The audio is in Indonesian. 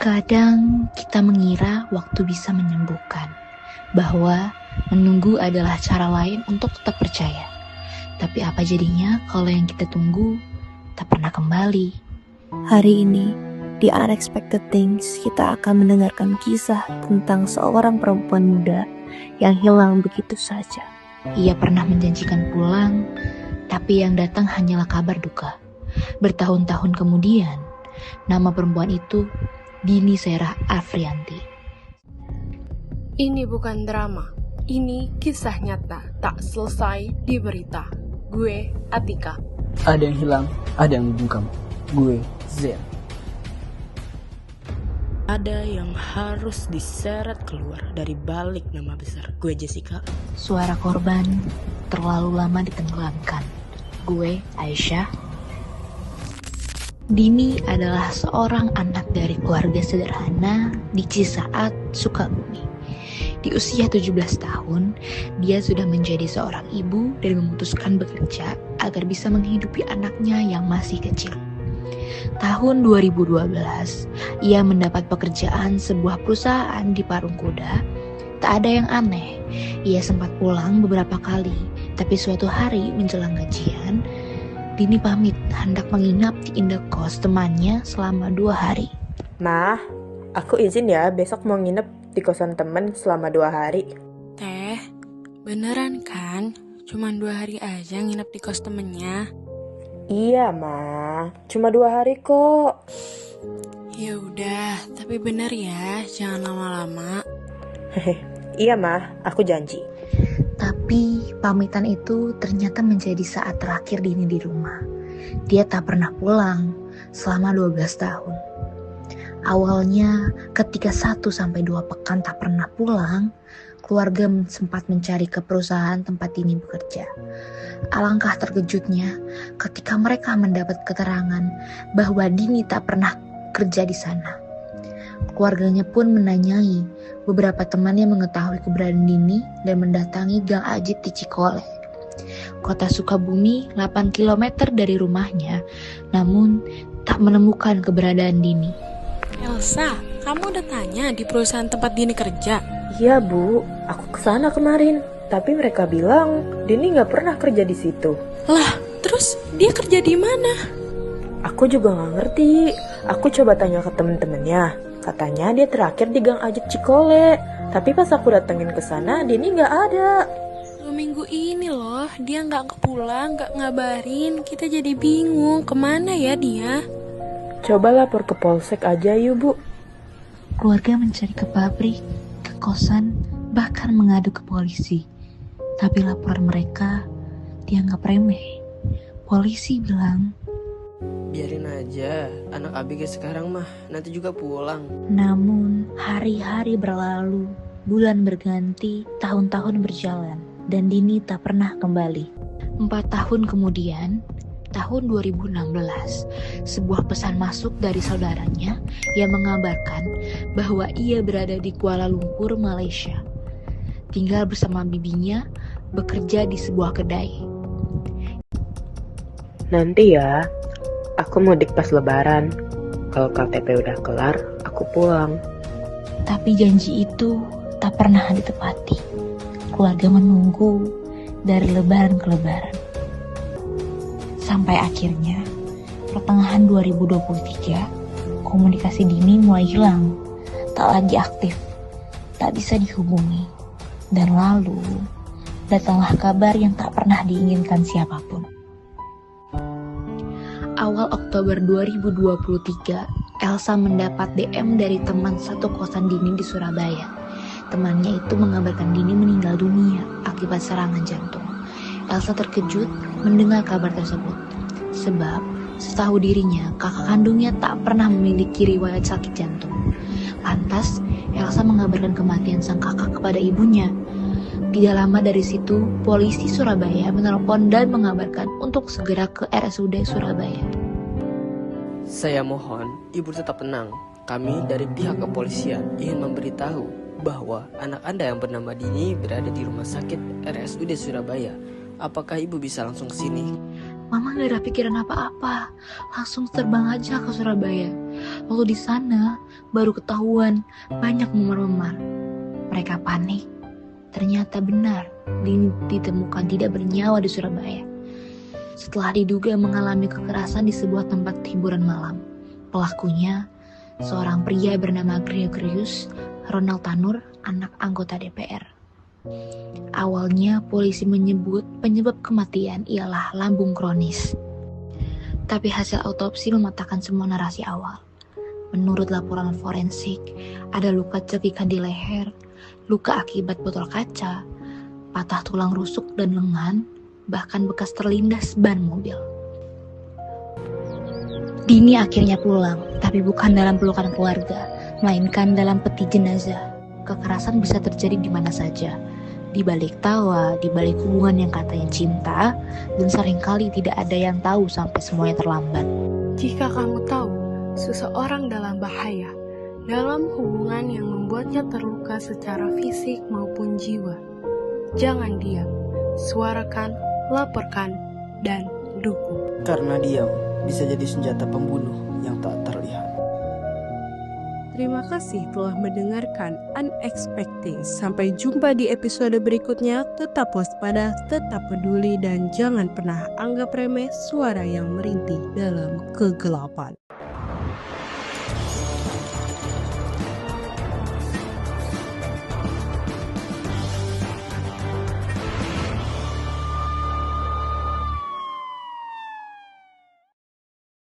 Kadang kita mengira waktu bisa menyembuhkan, bahwa menunggu adalah cara lain untuk tetap percaya. Tapi apa jadinya kalau yang kita tunggu tak pernah kembali? Hari ini, di Unexpected Things, kita akan mendengarkan kisah tentang seorang perempuan muda yang hilang begitu saja. Ia pernah menjanjikan pulang, tapi yang datang hanyalah kabar duka. Bertahun-tahun kemudian, nama perempuan itu Dini Serah Afrianti. Ini bukan drama, ini kisah nyata, tak selesai di berita. Gue Atika. Ada yang hilang, ada yang membungkam. Gue Zen. Ada yang harus diseret keluar dari balik nama besar. Gue Jessica. Suara korban terlalu lama ditenggelamkan. Gue Aisyah. Dini adalah seorang anak dari keluarga sederhana di Cisaat, Sukabumi. Di usia 17 tahun, dia sudah menjadi seorang ibu dan memutuskan bekerja agar bisa menghidupi anaknya yang masih kecil. Tahun 2012, ia mendapat pekerjaan sebuah perusahaan di Parung Kuda. Tak ada yang aneh, ia sempat pulang beberapa kali, tapi suatu hari menjelang gajian, Dini pamit hendak menginap di indekos temannya selama 2 hari. Mah, aku izin ya besok mau nginep di kosan temen selama 2 hari. Teh, beneran kan? Cuman 2 hari aja nginep di kos temennya. Iya, Ma. Cuma 2 hari kok. Ya udah, tapi bener ya, jangan lama-lama. Hehe. Iya, Ma. Aku janji. Tapi pamitan itu ternyata menjadi saat terakhir Dini di rumah. Dia tak pernah pulang selama 12 tahun. Awalnya ketika 1-2 pekan tak pernah pulang, keluarga sempat mencari ke perusahaan tempat Dini bekerja. Alangkah terkejutnya ketika mereka mendapat keterangan bahwa Dini tak pernah kerja di sana. Keluarganya pun menanyai beberapa temannya mengetahui keberadaan Dini dan mendatangi Gang Ajit di Cikole, kota Sukabumi 8 km dari rumahnya, namun tak menemukan keberadaan Dini. Elsa, kamu udah tanya di perusahaan tempat Dini kerja? Iya, Bu. Aku kesana kemarin. Tapi mereka bilang Dini nggak pernah kerja di situ. Lah, terus dia kerja di mana? Aku juga nggak ngerti. Aku coba tanya ke temen-temennya. Katanya dia terakhir di Gang Ajit Cikole. Tapi pas aku datengin ke sana, Dini nggak ada. 2 minggu ini loh, dia nggak pulang, nggak ngabarin. Kita jadi bingung, kemana ya dia? Coba lapor ke polsek aja yuk, Bu. Keluarga mencari ke pabrik, ke kosan, bahkan mengadu ke polisi. Tapi laporan mereka dianggap remeh. Polisi bilang, Biarin aja, anak ABG sekarang mah nanti juga pulang. namun hari-hari berlalu, bulan berganti, tahun-tahun berjalan, dan Dini tak pernah kembali. 4 tahun kemudian, tahun 2016, sebuah pesan masuk dari saudaranya yang mengabarkan bahwa ia berada di Kuala Lumpur, Malaysia. Tinggal bersama bibinya, bekerja di sebuah kedai. Nanti ya, aku mudik pas lebaran. Kalau KTP udah kelar, aku pulang. Tapi janji itu tak pernah ditepati. Keluarga menunggu dari lebaran ke lebaran. Sampai akhirnya, pertengahan 2023, komunikasi Dini mulai hilang. Tak lagi aktif, tak bisa dihubungi. Dan lalu, datanglah kabar yang tak pernah diinginkan siapapun. Awal Oktober 2023, Elsa mendapat DM dari teman satu kosan Dini di Surabaya. Temannya itu mengabarkan Dini meninggal dunia akibat serangan jantung. Elsa terkejut mendengar kabar tersebut. Sebab, setahu dirinya, kakak kandungnya tak pernah memiliki riwayat sakit jantung. Lantas, Elsa mengabarkan kematian sang kakak kepada ibunya. Tidak lama dari situ, polisi Surabaya menelpon dan mengabarkan untuk segera ke RSUD Surabaya. Saya mohon, ibu tetap tenang. Kami dari pihak kepolisian ingin memberitahu bahwa anak Anda yang bernama Dini berada di rumah sakit RSUD Surabaya. Apakah ibu bisa langsung ke sini? Mama gak ada pikiran apa-apa, langsung terbang aja ke Surabaya. Waktu di sana, baru ketahuan banyak memar-memar. Mereka panik. Ternyata benar, Dini ditemukan tidak bernyawa di Surabaya. Setelah diduga mengalami kekerasan di sebuah tempat hiburan malam. Pelakunya, seorang pria bernama Gregorius Ronald Tanur, anak anggota DPR. Awalnya polisi menyebut penyebab kematian ialah lambung kronis. Tapi hasil autopsi mematahkan semua narasi awal. Menurut laporan forensik, ada luka cekikan di leher, luka akibat botol kaca, patah tulang rusuk dan lengan, bahkan bekas terlindas ban mobil. Dini akhirnya pulang, tapi bukan dalam pelukan keluarga, melainkan dalam peti jenazah. Kekerasan bisa terjadi di mana saja, di balik tawa, di balik hubungan yang katanya cinta, dan seringkali tidak ada yang tahu sampai semuanya terlambat. Jika kamu tahu seseorang dalam bahaya, dalam hubungan yang membuatnya terluka secara fisik maupun jiwa, jangan diam, suarakan, laporkan, dan dukung. Karena diam bisa jadi senjata pembunuh yang tak terlihat. Terima kasih telah mendengarkan Unexpected. Sampai jumpa di episode berikutnya. Tetap waspada, tetap peduli, dan jangan pernah anggap remeh suara yang merintih dalam kegelapan.